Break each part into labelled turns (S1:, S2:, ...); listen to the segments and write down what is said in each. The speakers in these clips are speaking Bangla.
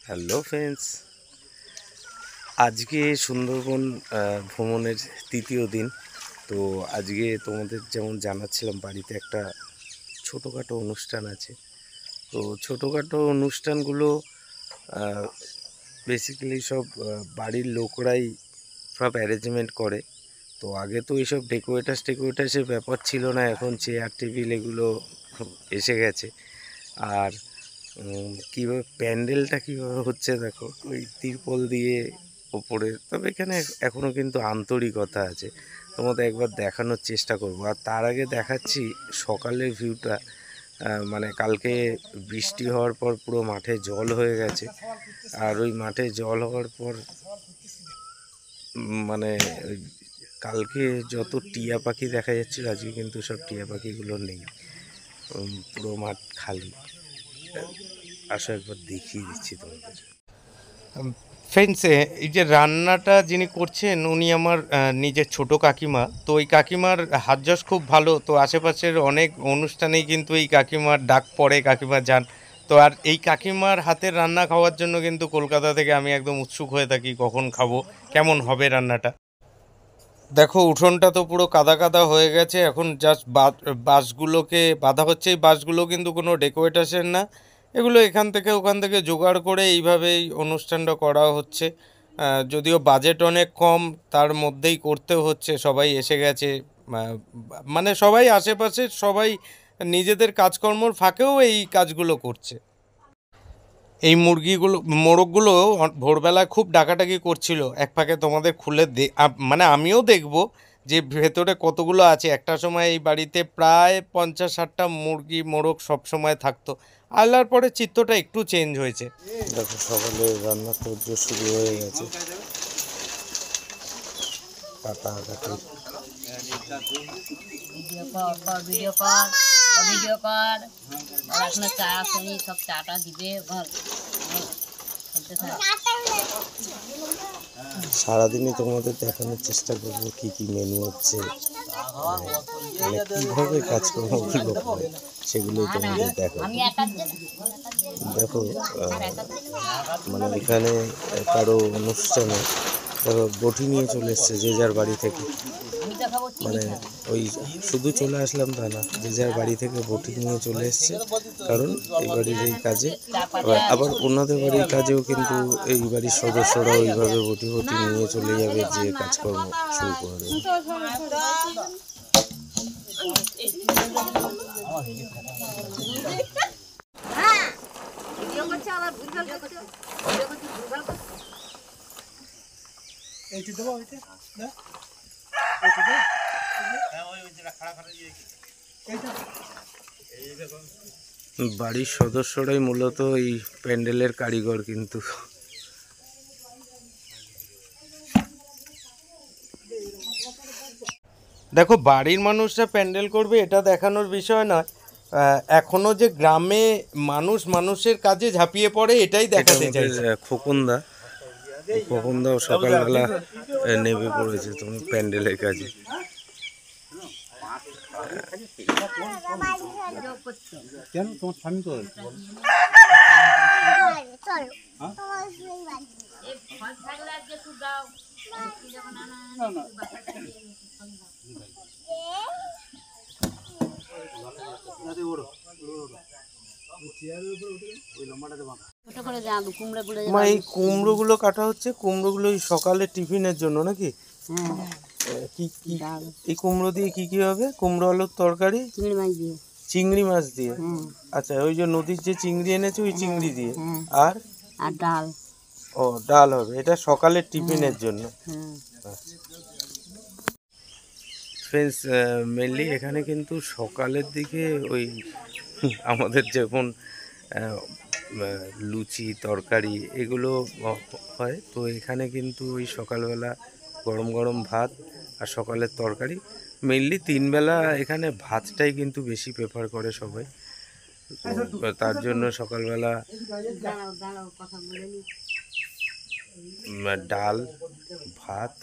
S1: হ্যালো ফ্রেন্ডস, আজকে সুন্দরবন ভ্রমণের তৃতীয় দিন। তো আজকে তোমাদের যেমন জানাচ্ছিলাম, বাড়িতে একটা ছোটোখাটো অনুষ্ঠান আছে। তো ছোটোখাটো অনুষ্ঠানগুলো বেসিক্যালি সব বাড়ির লোকরাই সব অ্যারেঞ্জমেন্ট করে। তো আগে তো এইসব ডেকোরেটার্সের ব্যাপার ছিল না, এখন চেয়ার টেবিল এগুলো এসে গেছে। আর কীভাবে প্যান্ডেলটা কীভাবে হচ্ছে দেখো, ওই তিরপল দিয়ে ওপরে। তবে এখানে এখনও কিন্তু আন্তরিকতা আছে, তোমাদের একবার দেখানোর চেষ্টা করব। আর তার আগে দেখাচ্ছি সকালের ভিউটা। মানে কালকে বৃষ্টি হওয়ার পর পুরো মাঠে জল হয়ে গেছে। আর ওই মাঠে জল হওয়ার পর মানে কালকে যত টিয়া পাখি দেখা যাচ্ছিল, আজকে কিন্তু সব টিয়া পাখিগুলো নেই, পুরো মাঠ খালি। আসো একবার দেখিয়ে দিচ্ছি তোমাদের। ফ্রেন্ডস, এই যে রান্নাটা যিনি করছেন উনি আমার নিজের ছোট কাকিমা। তো ওই কাকিমার হাত যশ খুব ভালো। তো আশেপাশের অনেক অনুষ্ঠানেই কিন্তু এই কাকিমার ডাক পড়ে, কাকিমা যান। তো আর এই কাকিমার হাতের রান্না খাওয়ার জন্য কিন্তু কলকাতা থেকে আমি একদম উৎসুক হয়ে থাকি, কখন খাবো, কেমন হবে রান্নাটা। দেখো উঠোনটা তো পুরো কাদা কাদা হয়ে গেছে। এখন জাস্ট বাঁশগুলোকে বাঁধা হচ্ছে। এই বাঁশগুলো কিন্তু কোনো ডেকোরেটার্সের না, এগুলো এখান থেকে ওখান থেকে জোগাড় করে এইভাবেই অনুষ্ঠানটা করা হচ্ছে। যদিও বাজেট অনেক কম, তার মধ্যেই করতে হচ্ছে। সবাই এসে গেছে, মানে সবাই আশেপাশে সবাই নিজেদের কাজকর্মর ফাঁকেও এই কাজগুলো করছে। এই মোরগগুলো ভোরবেলায় খুব ডাকাডাকি করছিল। এক ফাঁকে তোমাদের খুলে মানে আমিও দেখব যে ভেতরে কতগুলো আছে। একটা সময় এই বাড়িতে প্রায় 50-60টা মোরগ সব সময় থাকতো। আল্লাহর পরে চিত্রটা একটু চেঞ্জ হয়েছে। দেখো সকালে রান্না কার্য শুরু হয়ে গেছে। কাটাকাটি
S2: ভিডিও কর এখন চা আসেনি, সব চাটা দিবে।
S1: সারাদিনই তোমাদের দেখানোর চেষ্টা করবো কি কি মেনু হচ্ছে, মানে কীভাবে কাজকর্মগুলো হয় সেগুলোই তোমাদের দেখাবো। দেখো মানে এখানে কারো অনুষ্ঠানে দেখো বটি নিয়ে চলে এসছে যে যার বাড়ি থেকে। মানে ওই শুধু চলে আসলাম তা না, যে যার বাড়ি থেকে বটি নিয়ে চলে এসছে, কারণ এই বাড়ির এই কাজে। আবার ওনাদের বাড়ির কাজেও কিন্তু এই বাড়ির সদস্যরা ওইভাবে বটি নিয়ে চলে যাবে, যে কাজকর্ম শুরু করে দেবে। বাড়ির সদস্যরাই মূলত এই প্যান্ডেলের কারিগর কিন্তু। দেখো বাড়ির মানুষরা প্যান্ডেল করবে এটা দেখানোর বিষয় নয়, এখনো যে গ্রামে মানুষের কাজে ঝাঁপিয়ে পড়ে এটাই দেখাতে চাইছে। খোকনদাও সকালবেলা নেমে পড়েছে তোমার প্যান্ডেলের কাজে।
S3: কেন তোমার স্বামী তো
S1: এই কুমড়োগুলো কাটা হচ্ছে, কুমড়োগুলো সকালে টিফিনের জন্য নাকি? কি কি এই কুমড়ো দিয়ে কি কি হবে? কুমড়ো আলুর তরকারি, চিংড়ি মাছ দিয়ে। আচ্ছা, ওই যে নদীর যে চিংড়ি এনেছে ওই চিংড়ি দিয়ে। আর
S2: ডাল।
S1: ও ডাল হবে, এটা সকালের টিফিনের জন্য। ফ্রেন্ডস, মেনলি এখানে কিন্তু সকালের দিকে ওই আমাদের যেমন লুচি তরকারি এগুলো হয়। তো এখানে কিন্তু ওই সকালবেলা গরম গরম ভাত আর সকালের তরকারি। মেনলি 3 বেলা এখানে ভাতটাই কিন্তু বেশি প্রেফার করে সবাই। তার জন্য সকালবেলা ডাল ভাত,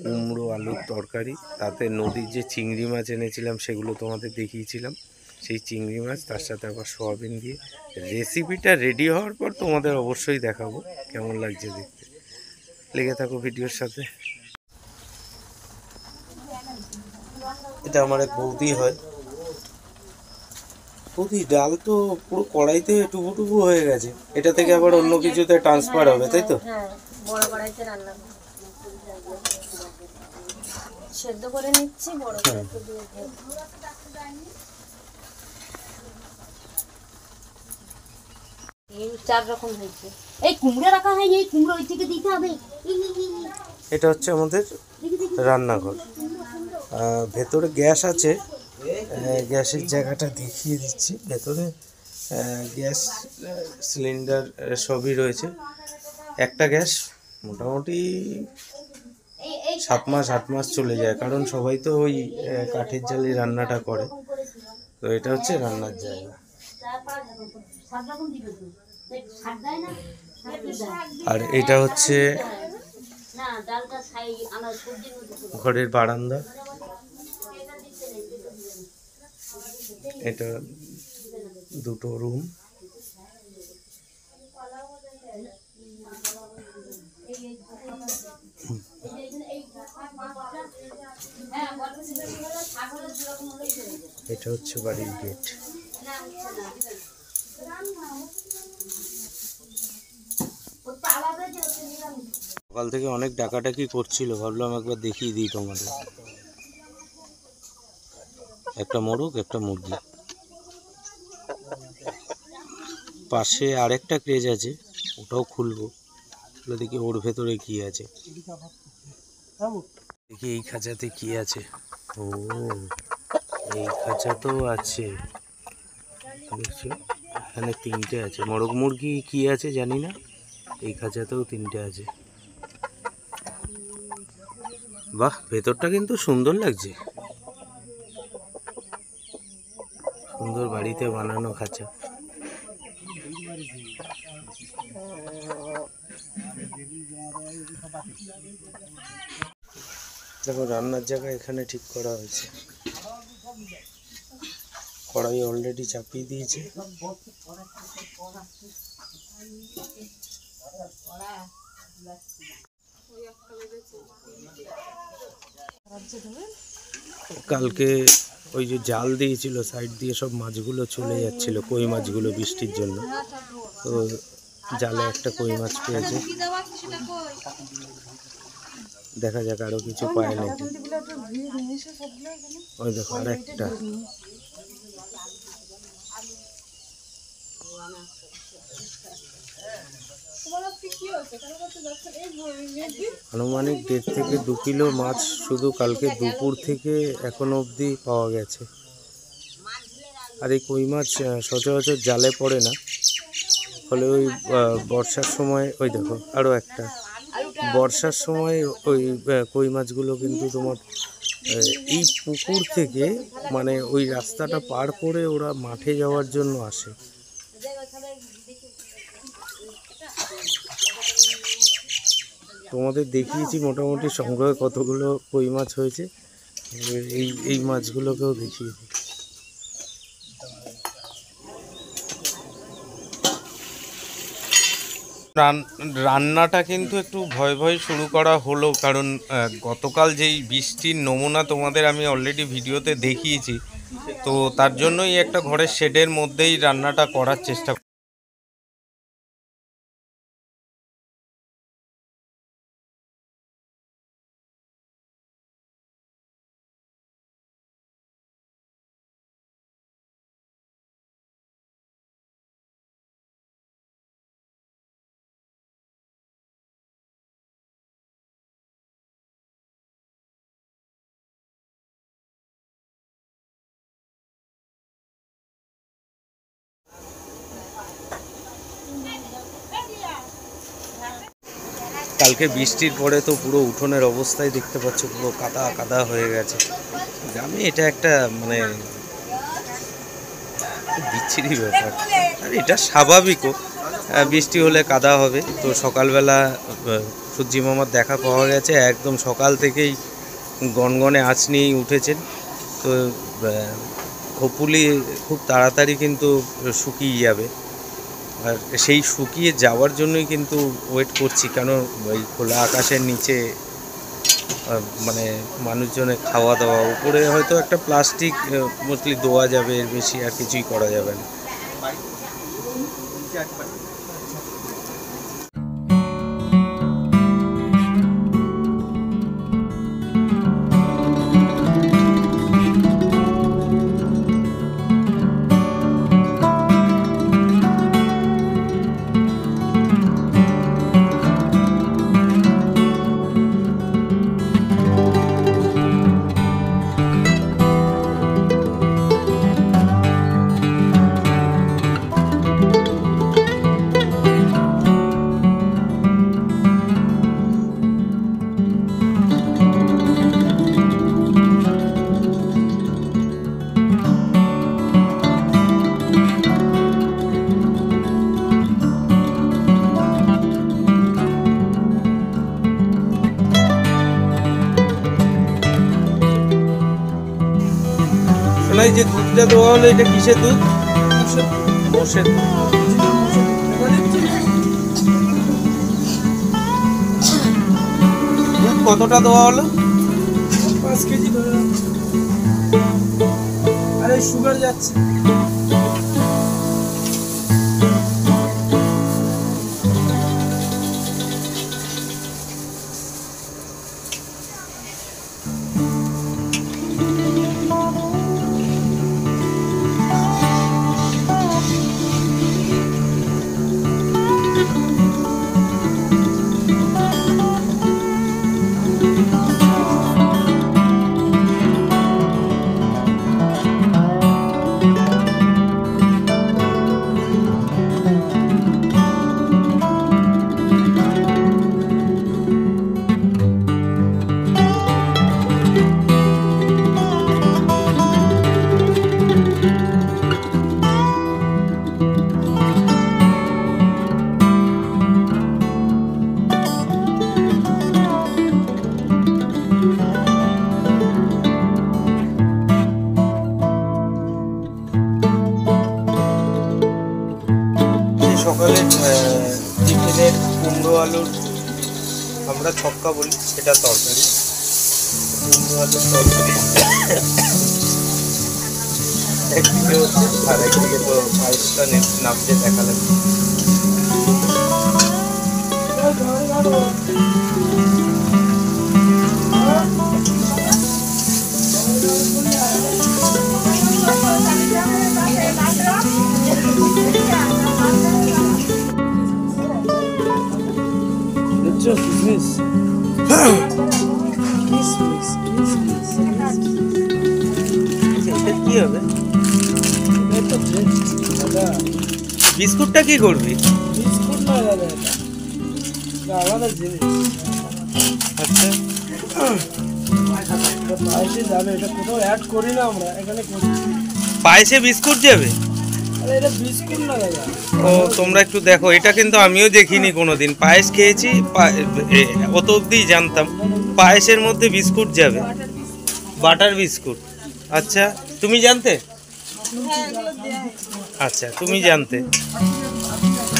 S1: কুমড়ো আলুর তরকারি, তাতে নদীর যে চিংড়ি মাছ এনেছিলাম সেগুলো তোমাদের দেখিয়েছিলাম, সেই চিংড়ি মাছ, তার সাথে আবার সোয়াবিন দিয়ে। রেসিপিটা রেডি হওয়ার পর তোমাদের অবশ্যই দেখাবো কেমন লাগছে দেখতে। লেগে থাকো ভিডিওর সাথে। এটা আমার এক বৌদি হয়। বৌদি, ডাল তো পুরো কড়াইতে টুবু টুবু হয়ে গেছে, এটা থেকে আবার অন্য কিছুতে ট্রান্সফার হবে, তাই তো?
S4: হ্যাঁ, বড় কড়াইতে রান্না করব। সেদ্ধ করে নিচ্ছি বড় কড়াইতে দিয়ে দেব। এই 4 রকম হয়েছে। এই কুমড়ো রাখা হয়নি, এই কুমড়ো ওই থেকে দিতে হবে।
S1: এটা হচ্ছে আমাদের রান্নাঘর। ভেতরে গ্যাস আছে, গ্যাসের জায়গাটা দেখিয়ে দিচ্ছি। ভেতরে গ্যাস সিলিন্ডার সবই রয়েছে। একটা গ্যাস মোটামুটি 7 মাস 8 মাস চলে যায়, কারণ সবাই তো ওই কাঠের জালি রান্নাটা করে। তো এটা হচ্ছে রান্নার জায়গা। আর এটা হচ্ছে ঘরের বারান্দা। এটা দুটো রুম। এটা হচ্ছে বাড়ির গেট। সকাল থেকে অনেক ডাকাডাকি করছিল, ভাবলাম একবার দেখিয়ে দিই তোমাদের। একটা মোরগ, একটা মুরগি। পাশে আরেকটা ক্রেজ আছে, ওটাও খুলবো, দেখি ওর ভেতরে কি আছে। দেখি এই খাঁচাতে কি আছে। ও, এই খাঁচাতেও আছে, দেখছো? এখানে 3টে আছে। মোরগ মুরগি কি আছে জানি না, এই খাঁচাতেও 3টে আছে। বাহ, ভেতরটা কিন্তু সুন্দর লাগছে। সুন্দর বাড়িতে বানানো খাঁচা। দেখো, রান্নার জায়গা এখানে ঠিক করা হয়েছে। কড়াই অলরেডি চাপিয়ে দিয়েছে। কালকে ওই যে জাল দিয়েছিল, সাইড দিয়ে সব মাছগুলো চলে যাচ্ছিল, কই মাছগুলো, বৃষ্টির জন্য। তো জালে একটা কই মাছ পেয়েছে। দেখা যাক আরো কিছু পায় নাকি। ওই দেখো আর একটা। আনুমানিক 1.5 থেকে 2 কিলো মাছ শুধু কালকে দুপুর থেকে এখনো অবধি পাওয়া গেছে। আর এই কই মাছ সচরাচর জালে পড়ে না, ফলে ওই বর্ষার সময়, ওই দেখো আরও একটা, বর্ষার সময় ওই কই মাছগুলো কিন্তু তোমার এই পুকুর থেকে, মানে ওই রাস্তাটা পার করে ওরা মাঠে যাওয়ার জন্য আসে। তোমাদের দেখিয়েছি মোটামুটি সংগ্রহে কতগুলো কই মাছ হয়েছে, এই মাছগুলোকেও দেখিয়ে দিই। রান্নাটা কিন্তু একটু ভয় ভয় শুরু করা হলো, কারণ গতকাল যেই বৃষ্টির নমুনা তোমাদের আমি অলরেডি ভিডিওতে দেখিয়েছি। তো তার জন্যই একটা ঘরের শেডের মধ্যেই রান্নাটা করার চেষ্টা। কালকে বৃষ্টির পরে তো পুরো উঠোনের অবস্থায় দেখতে পাচ্ছ, পুরো কাদা কাদা হয়ে গেছে। গ্রামে এটা একটা মানে বিচ্ছিরি ব্যাপার, আর এটা স্বাভাবিকও, বৃষ্টি হলে কাদা হবে। তো সকালবেলা সূর্যি মামার দেখা পাওয়া গেছে, একদম সকাল থেকেই গনগনে আঁচ নিয়েই উঠেছেন। তো হোপফুলি খুব তাড়াতাড়ি কিন্তু শুকিয়ে যাবে। আর সেই শুকিয়ে যাওয়ার জন্যই কিন্তু ওয়েট করছি, কেন ওই খোলা আকাশের নিচে মানে মানুষজনের খাওয়া দাওয়া, উপরে হয়তো একটা প্লাস্টিক মোস্টলি দেওয়া যাবে, এর বেশি আর কিছুই করা যাবে না। এই যে দুধটা দেওয়া হলো, এটা কিসের দুধ? মোষের দুধ। দুধ কতটা দেওয়া হলো?
S5: 5 কেজি ধরে। আরে সুগার যাচ্ছে।
S1: সকালে টিফিনের কুমড়ো আলুর, আমরা ছক্কা বলি, সেটা তরকারি, কুমড়ো আলুর তরকারি একদিকে হচ্ছে, আর একদিকে তো পায়েসটা নামতে দেখালাম। এটা কি হবে? বিস্কুটটা কি করবি?
S5: বিস্কুট না দাদা, এটা আলাদা জিনিস।
S1: আচ্ছা,
S5: পায়েসে যাবে, এটা কোথাও অ্যাড করি না আমরা, এখানে করি।
S1: পায়েসে বিস্কুট যাবে?
S5: আরে এটা বিস্কুট না দাদা।
S1: ও তোমরা একটু দেখো, এটা কিন্তু আমিও দেখিনি কোনোদিন। পায়েস খেয়েছি, অত অবধি জানতাম পায়েসের মধ্যে বিস্কুট যাবে, বাটার বিস্কুট। আচ্ছা, তুমি জানতে? আচ্ছা, তুমি জানতে।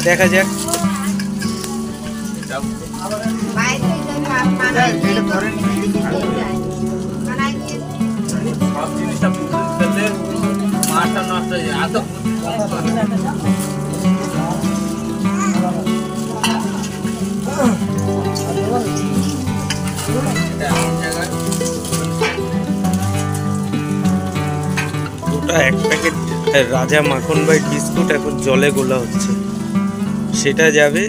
S1: দেখা যাক।
S3: সব জিনিসটা ফেললে মাছটা নষ্ট হয়ে যায়। এত
S1: ওটা এক প্যাকেট রাজা মাখন বাইট বিস্কুট এখন জলে গোলা হচ্ছে, সেটা যাবে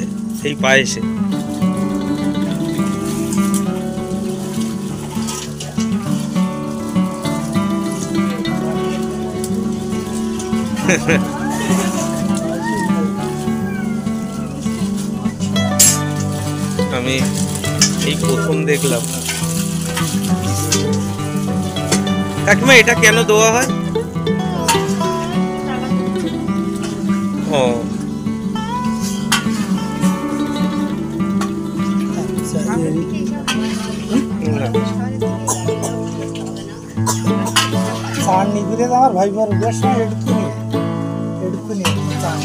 S1: এই পায়েসে। আমি এই প্রথম দেখলাম। কাকিমা, এটা কেন দেওয়া হয়? ও
S5: খাওয়ার নিগুড়ে আমার ভাই বোর বেশ এটুকুনি চান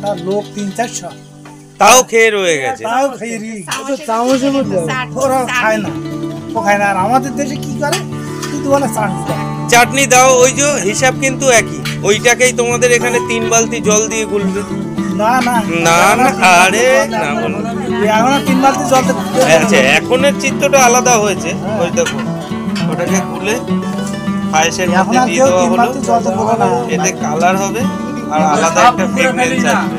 S5: তার লোক 3-400
S1: তাও খেয়ে রয়ে গেছে।
S5: তাও খেয়ে চামচের মধ্যে ওরা খায় না, ও খায় না। আর আমাদের দেশে কি করে শুধু বলে চাটনি দাও।
S1: চাটনি দাও, ওই যে হিসাব কিন্তু একই, ওইটাকেই তোমাদের এখানে 3 বালতি জল দিয়ে গুলবে।
S5: না না
S1: না না, আরে না বলো।
S5: এখন 3 বালতি জল
S1: আচ্ছা, এখনের চিত্রটা আলাদা হয়েছে। ওই দেখো, ওটাকে গুলে পায়েসের
S5: এখন
S1: মধ্যে
S5: আর
S1: দিয়ে
S5: কেউ
S1: দেওয়া
S5: 3
S1: হলো,
S5: বালতি জল দেবো না।
S1: এতে কালার হবে আর আলাদা একটা ফ্রেগনেন্স আসবে।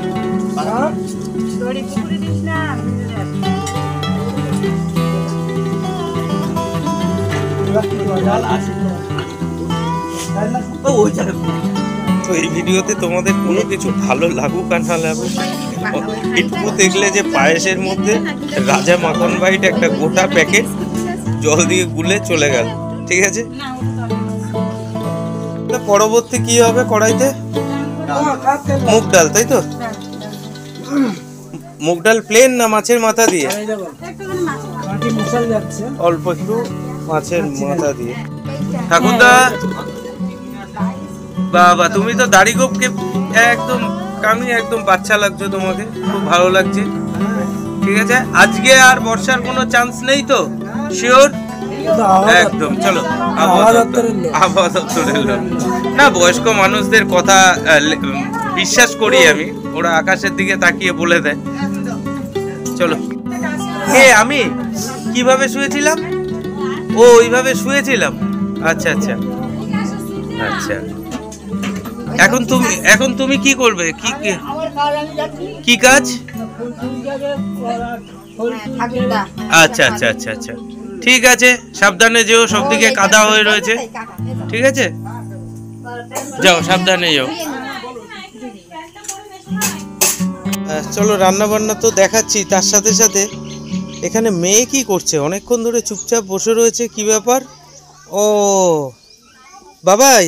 S1: তো এই ভিডিওতে তোমাদের কোনো কিছু ভালো লাগুক আর না লাগুক, এটুকু দেখলে যে পায়েসের মধ্যে রাজা মাখন বাইট একটা গোটা প্যাকেট জল দিয়ে গুলে চলে গেল। ঠিক আছে, পরবর্তী কি হবে কড়াইতে? মুগ ডাল, তাই তো? মুগ ডাল প্লেন না মাছের মাথা দিয়ে? অল্প একটু মাছের মাথা দিয়ে। ঠাকুরদা, বাবা তুমি তো দাড়ি গোপকে একদম কামি, একদম বাচ্চা লাগছে, তোমাকে খুব ভালো লাগছে। ঠিক আছে, আজকে আর বর্ষার কোনো চান্স নেই তো? শিওর? একদম। চলো, আবহাওয়া দপ্তরের লোক না, বয়স্ক মানুষদের কথা বিশ্বাস করি আমি, ওরা আকাশের দিকে তাকিয়ে বলে দেয়। চলো। আমি কিভাবে শুয়েছিলাম? ও ওইভাবে শুয়েছিলাম। আচ্ছা আচ্ছা আচ্ছা। এখন তুমি কি করবে? কি কাজ? আচ্ছা আচ্ছা আচ্ছা আচ্ছা, ঠিক আছে, সাবধানে যেও, সবদিকে কাদা হয়ে রয়েছে। ঠিক আছে, যাও, সাবধানে যাও। চলো, রান্না বান্না তো দেখাচ্ছি, তার সাথে সাথে এখানে মেয়ে কি করছে? অনেকক্ষণ ধরে চুপচাপ বসে রয়েছে, কি ব্যাপার? ও বাবাই,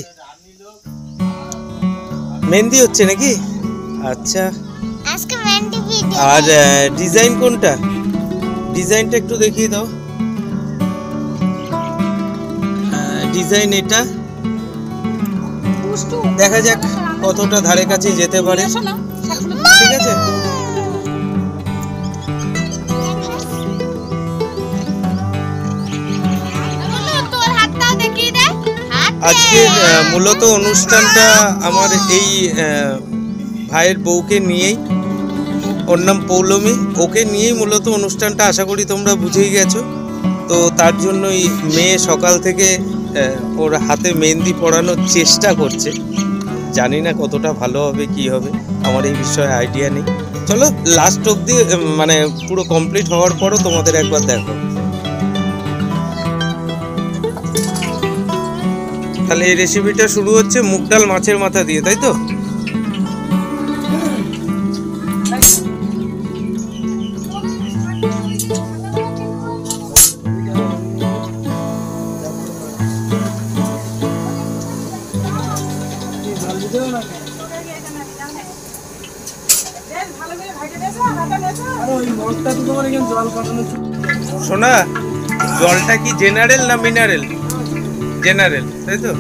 S1: মেহেন্দি হচ্ছে নাকি? আচ্ছা, আর ডিজাইন কোনটা? ডিজাইনটা একটু দেখিয়ে দাও। ডিজাইন এটা, দেখা যাক কতটা ধারে কাছে যেতে পারে। ঠিক আছে, আজকে মূলত অনুষ্ঠানটা আমার এই ভাইয়ের বউকে নিয়েই, ওর নাম পৌলমী, ওকে নিয়েই মূলত অনুষ্ঠানটা, আশা করি তোমরা বুঝেই গেছো। তো তার জন্যই মেয়ে সকাল থেকে ওর হাতে মেহেন্দি পরানোর চেষ্টা করছে। জানি না কতটা ভালো হবে, কি হবে, আমার এই বিষয়ে আইডিয়া নেই। চলো, লাস্ট অবধি মানে পুরো কমপ্লিট হওয়ার পরও তোমাদের একবার দেখো। তাহলে এই রেসিপিটা শুরু হচ্ছে মুগ ডাল মাছের মাথা দিয়ে, তাই তো? শোনা, জলটা কি জেনারেল না মিনারেল? জেনারেল, তাই তো?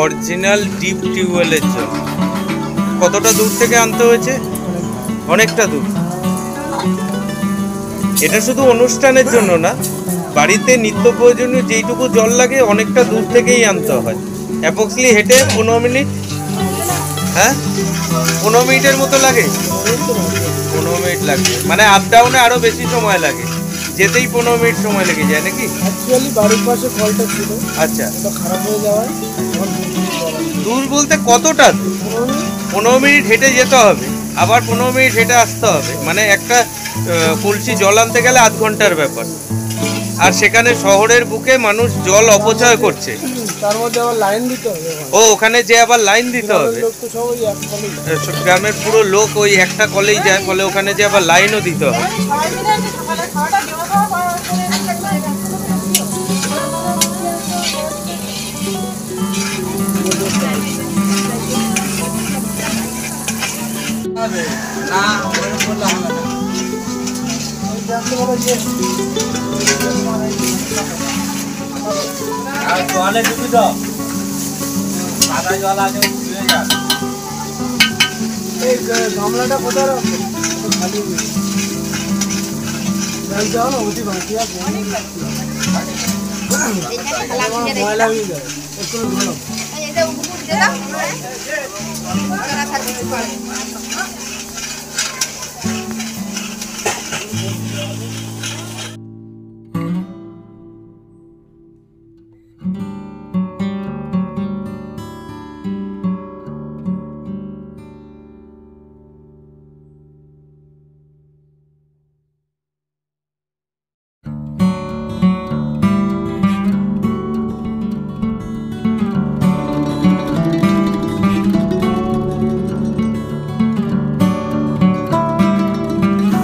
S1: অরিজিনাল ডিপ টিউবওয়েলের জল। কতটা দূর থেকে আনতে হয়েছে? অনেকটা দূর। এটা শুধু অনুষ্ঠানের জন্য না, বাড়িতে নিত্য প্রয়োজনীয় যেইটুকু জল লাগে অনেকটা দূর থেকেই আনতে হয়। অ্যাপ্রক্সলি হেঁটে 15 মিনিট, হ্যাঁ 15 মিনিটের মতো লাগে। 15 মিনিট লাগে, মানে আপ ডাউনে আরো বেশি সময় লাগে, যেতেই 15 মিনিট সময় লেগে যায় নাকি?
S5: অ্যাকচুয়ালি বাড়ির পাশে কলটা ছিল,
S1: আচ্ছা,
S5: ওটা খারাপ হয়ে যাওয়ায়
S1: দূর বলতে কতটা? 15 মিনিট হেঁটে যেতে হবে, আবার 15 মিনিট হেঁটে আসতে হবে, মানে একটা কলসি জল আনতে গেলে আধ ঘন্টার ব্যাপার। আর সেখানে শহরের বুকে মানুষ জল অপচয় করছে,
S5: তার মধ্যে আবার লাইন দিতে হবে।
S1: ও ওখানে যে আবার লাইন দিতে হবে, গ্রামের পুরো লোক ওই একটা কলেই যায়, ফলে ওখানে যে আবার লাইনও দিতে হবে।
S3: আর জলে ডুবি দাও, সাদা জল আছে ধুয়ে যা।
S5: এই গামলাটা কোথায় রাখবো? খালি জল যাও না, ওটি বাকি আছে। ময়লা হয়ে যায়, একটু ধরো।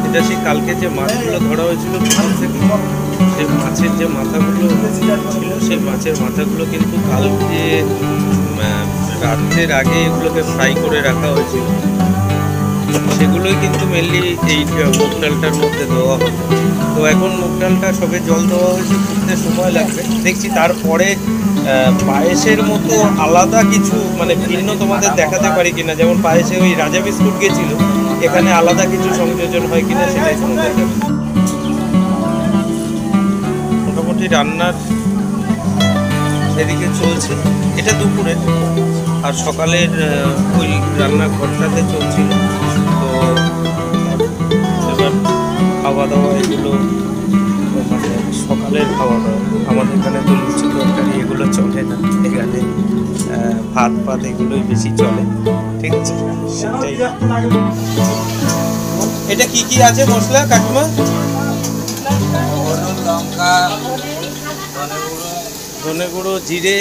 S1: এটা সেই কালকে যে মাছগুলো ধরা হয়েছিল পুকুর থেকে, সেই মাছের যে মাথাগুলো ছিল, সেই মাছের মাথাগুলো কিন্তু কালকে রাত্রের আগে এগুলোকে ফ্রাই করে রাখা হয়েছিল। সেগুলোই কিন্তু মেনলি এই মুগ ডালটার মধ্যে দেওয়া হবে। তো এখন মুগ ডালটা সবে জল দেওয়া হয়েছে, ফুটতে সময় লাগবে দেখছি। তারপরে পায়েসের মতো আলাদা কিছু মানে ভিন্ন তোমাদের দেখাতে পারি কিনা, যেমন পায়েসে ওই রাজা বিস্কুট গেছিল, এখানে আলাদা কিছু সংযোজন হয় কিনা সেটাই তোমাদের দেখাবো। মোটামুটি রান্নার সেদিকে চলছে, এটা দুপুরে, আর সকালের ওই রান্নাঘরটাতে চলছিল। তো এবার খাওয়া দাওয়া এগুলো মানে সকালের খাওয়া দাওয়া, আমাদের এখানে তো লুচি তরকারি এগুলো চলে না, এখানে ভাত পাত এগুলোই বেশি চলে। ঠিক আছে, সেটাই। এটা কি কি আছে মশলা কাকিমা?
S3: হলুদ, লঙ্কা,
S1: ধনে গুঁড়ো, জিরে।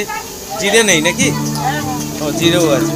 S1: জিরে নেই নাকি? ও, জিরেও আছে।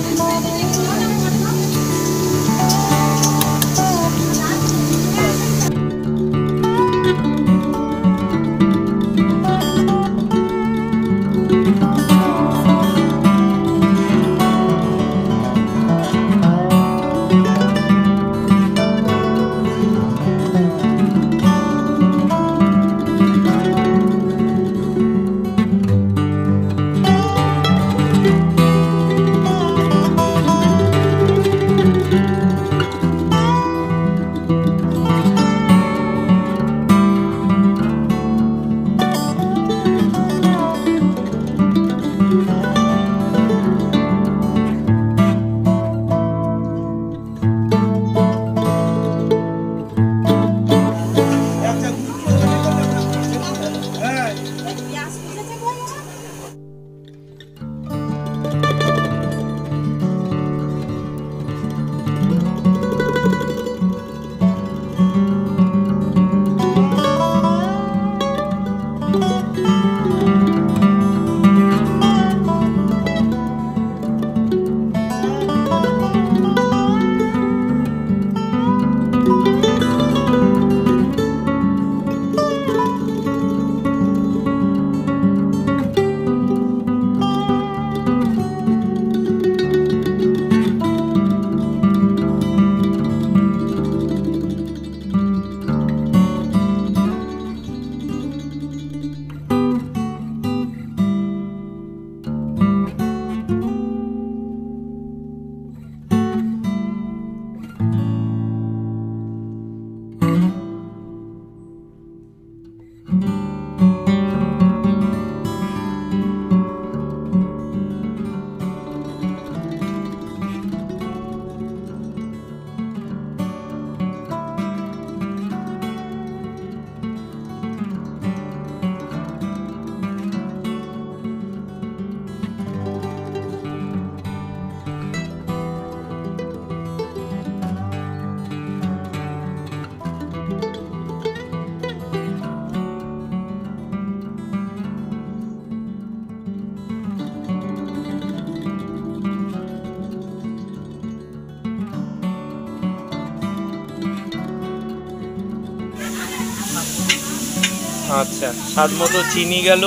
S1: আচ্ছা, স্বাদ মতো চিনি গেল।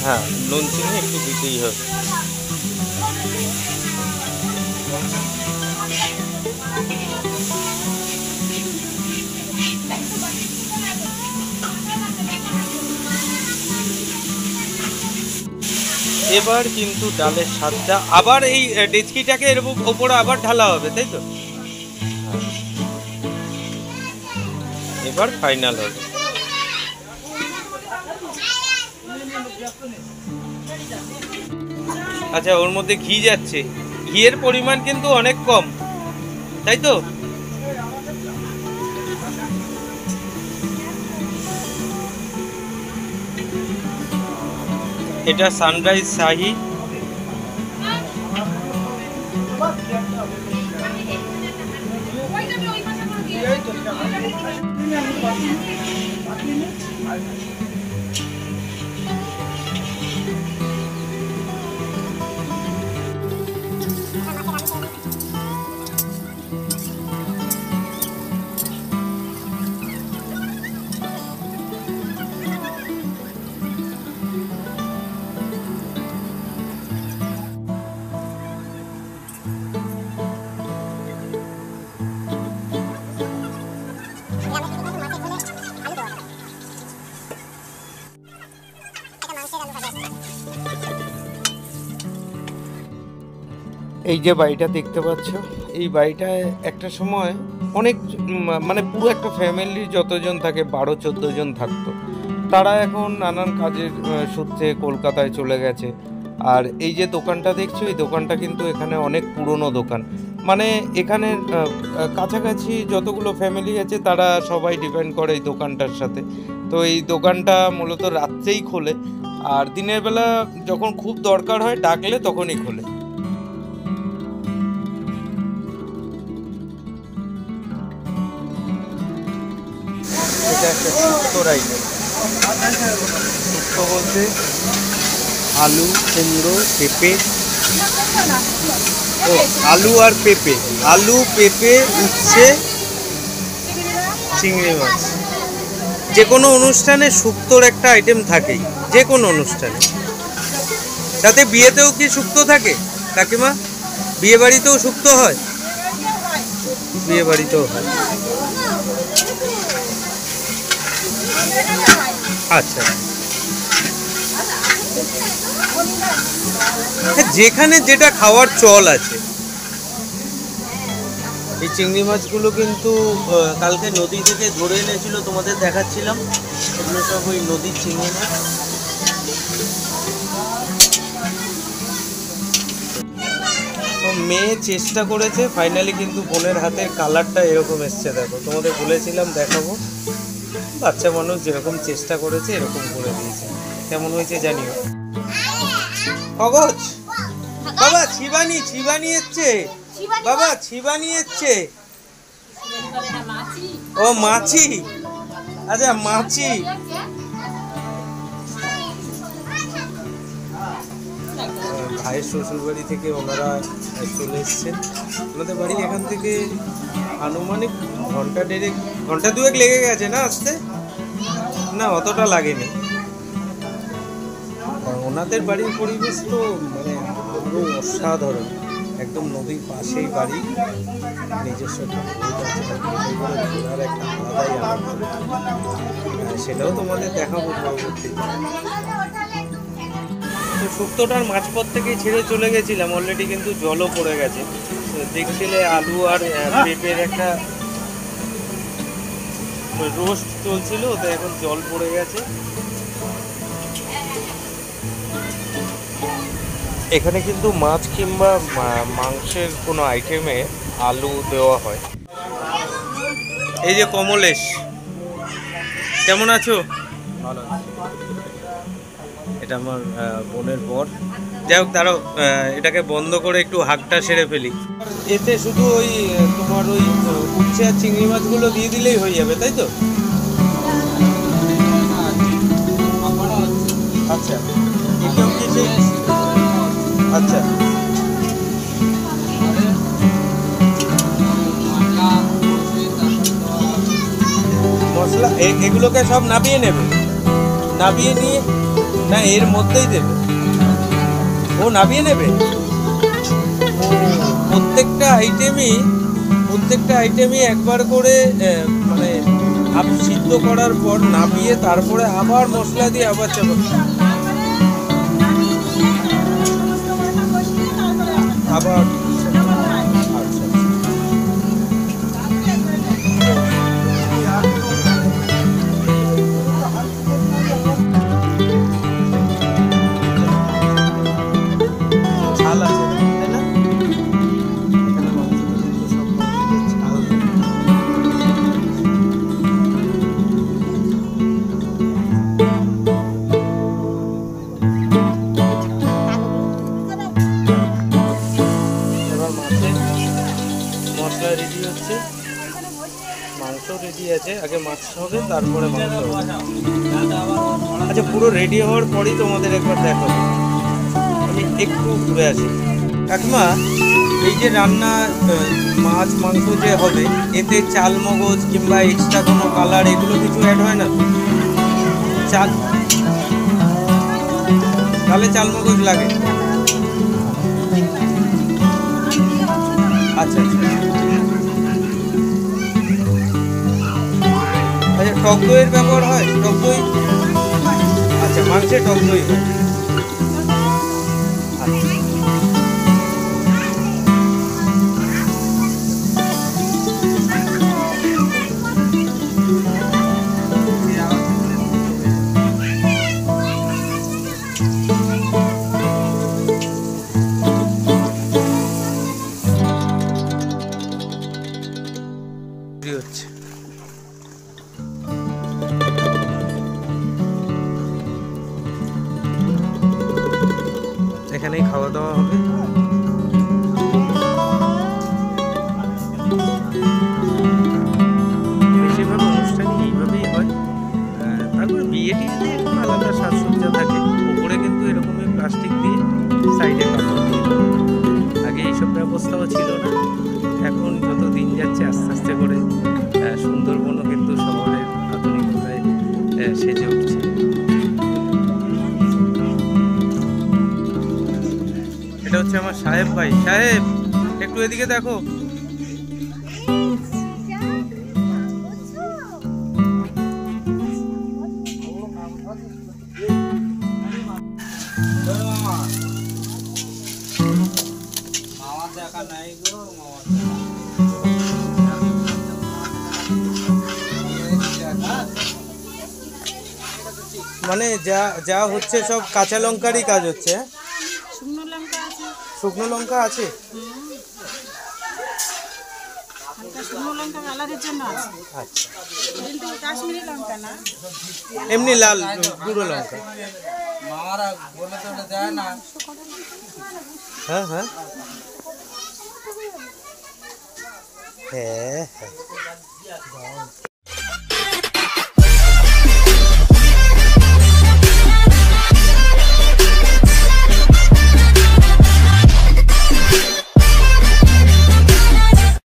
S1: হ্যাঁ, নুন চিনি একটু দিতেই হবে। এবার কিন্তু ডালের স্বাদটা আবার এই ডেচকিটাকে এর উপরে আবার ঢালা হবে, তাই তো? এবার ফাইনাল হবে। আচ্ছা, ওর মধ্যে ঘি যাচ্ছে, ঘিয়ের পরিমাণ কিন্তু অনেক কম, তাই তো? এটা সানরাইজ শাহি। এই যে বাড়িটা দেখতে পাচ্ছ, এই বাড়িটায় একটা সময় অনেক মানে পুরো একটা ফ্যামিলির যতজন থাকে 12-14 জন থাকতো। তারা এখন নানান কাজের সূত্রে কলকাতায় চলে গেছে। আর এই যে দোকানটা দেখছো, এই দোকানটা কিন্তু এখানে অনেক পুরনো দোকান। মানে এখানে কাছাকাছি যতগুলো ফ্যামিলি আছে তারা সবাই ডিপেন্ড করে এই দোকানটার সাথে। তো এই দোকানটা মূলত রাত্রেই খোলে, আর দিনের বেলা যখন খুব দরকার হয় ডাকলে তখনই খোলে। এটা একটা শুক্তোর আইটেম। শুক্তো বলতে আলু, কুমড়ো, পেঁপে, ও আলু আর পেঁপে, আলু, পেঁপে, উচ্ছে, চিংড়ি মাছ। যে কোনো অনুষ্ঠানে শুক্তোর একটা আইটেম থাকেই, যে কোনো অনুষ্ঠানে। তাতে বিয়েতেও কি শুক্তো থাকে কাকিমা? বিয়ে বাড়িতেও শুক্তো হয়? বিয়ে বাড়িতেও হয়। আচ্ছা, যেখানে যেটা খাওয়ার চল আছে। এই চিংড়ি মাছগুলো কিন্তু কালকে নদী থেকে ধরে এনেছিল, তোমাদের দেখাচ্ছিলাম। এগুলো সব ওই নদীর চিংড়ি মাছ। তো মেয়ে চেষ্টা করেছে, ফাইনালি কিন্তু বোনের হাতের কালারটা এরকম এসছে। দেখো, তোমাদের বলেছিলাম দেখাবো। বাচ্চা মানুষ যেরকম চেষ্টা করেছে এরকম করে দিয়েছে। কেমন হয়েছে জানিও। অগজ বাবা, ছিবানি ছিবানি এসছে বাবা, ছিবানি এসছে। ও মাছি, আচ্ছা মাছি। ভাইয়ের শ্বশুর বাড়ি থেকে ওনারা চলে এসছেন। ওনাদের বাড়ি এখান থেকে আনুমানিক ঘন্টা দুয়েক লেগে গেছে না আসতে? না, অতটা লাগেনি। ওনাদের বাড়ির পরিবেশ তো মানে আরো অসাধারণ। একদম নদীর পাশেই বাড়ি, নিজস্ব ঘোরার একটা আলাদাই আনন্দ। সেটাও তোমাদের দেখাবো পরবর্তীতে। তো শুক্তোটার মাঝপথ থেকেই ছেড়ে চলে গেছিলাম, অলরেডি কিন্তু জলও পড়ে গেছে। দেখছিলে আলু আর পেঁপের একটা রোস্ট চলছিল, তো এখন জল পড়ে গেছে। এখানে কিন্তু মাছ কিংবা মাংসের কোনো আইটেমে আলু দেওয়া হয়। এই যে কমলেশ, কেমন আছো? ভালো। এটা আমার বোনের বর। যাই হোক, দাঁড়াও, এটাকে বন্ধ করে একটু হাঁকটা সেরে ফেলি। এতে শুধু ওই তোমার ওই উচ্ছে আর চিংড়ি মাছগুলো দিয়ে দিলেই হয়ে যাবে, তাই তো? আচ্ছা, একদম কিছু। আচ্ছা, মশলা এগুলোকে সব নাবিয়ে নেবে, নাবিয়ে নিয়ে না এর মধ্যেই দেবে। ও নাবিয়ে নেবে। প্রত্যেকটা আইটেমই একবার করে মানে সিদ্ধ করার পর নাবিয়ে তারপরে আবার মশলা দিয়ে আবার চাপাবে। আবার আচ্ছা ছাল আছে তাই না? এখানে মাংসগুলো কিন্তু সব ছাল দেয়। এবার মাছের মশলা রেডি হচ্ছে, মাংস রেডি আছে, আগে মাছ হবে তারপরে মাংস হবে। আচ্ছা, পুরো রেডি হওয়ার পরেই তোমাদের একবার দেখাবো। আমি একটু ঘুরে আসি। কাকিমা, এই যে রান্না মাছ মাংস যে হবে, এতে চাল মগজ কিংবা এক্সট্রা কোনো কালার এগুলো কিছু অ্যাড হয় না তো? চাল, তাহলে চাল মগজ লাগে? আচ্ছা আচ্ছা। আচ্ছা, টক দইয়ের ব্যবহার হয়? টক দই? আচ্ছা, মাংসে টক দই হয়। আচ্ছা। হচ্ছে এখানেই খাওয়া দাওয়া হবে। বেশিরভাগ অনুষ্ঠানই এইভাবেই হয়। তারপরে বিয়ে টিয়েতে একটু আলাদা সাজসজ্জা থাকে, উপরে কিন্তু এরকমই প্লাস্টিক দিয়ে সাইডে কাপড় দিয়ে। আগে এইসব ব্যবস্থাও ছিল না, এখন যত দিন যাচ্ছে আস্তে আস্তে করে সুন্দরবনও কিন্তু শহরের আধুনিকতায় সেজে উঠছে। এটা হচ্ছে আমার সাহেব ভাই। সাহেব, একটু এদিকে দেখো।
S3: মামার দেখা নাই গো, মামার
S1: মানে যা যা হচ্ছে সব কাঁচা লঙ্কারই কাজ হচ্ছে।
S2: শুকনো লঙ্কা আছে,
S1: শুকনো লঙ্কা আছে?
S2: হালকা শুকনো লঙ্কা কালারের জন্য আছে,
S1: আচ্ছা,
S2: কিন্তু কাশ্মীরি লঙ্কা না।
S1: এমনি লাল গুঁড়ো লঙ্কা।
S3: মামারা বলে তো দেয় না।
S1: হ্যাঁ হ্যাঁ হ্যাঁ হ্যাঁ।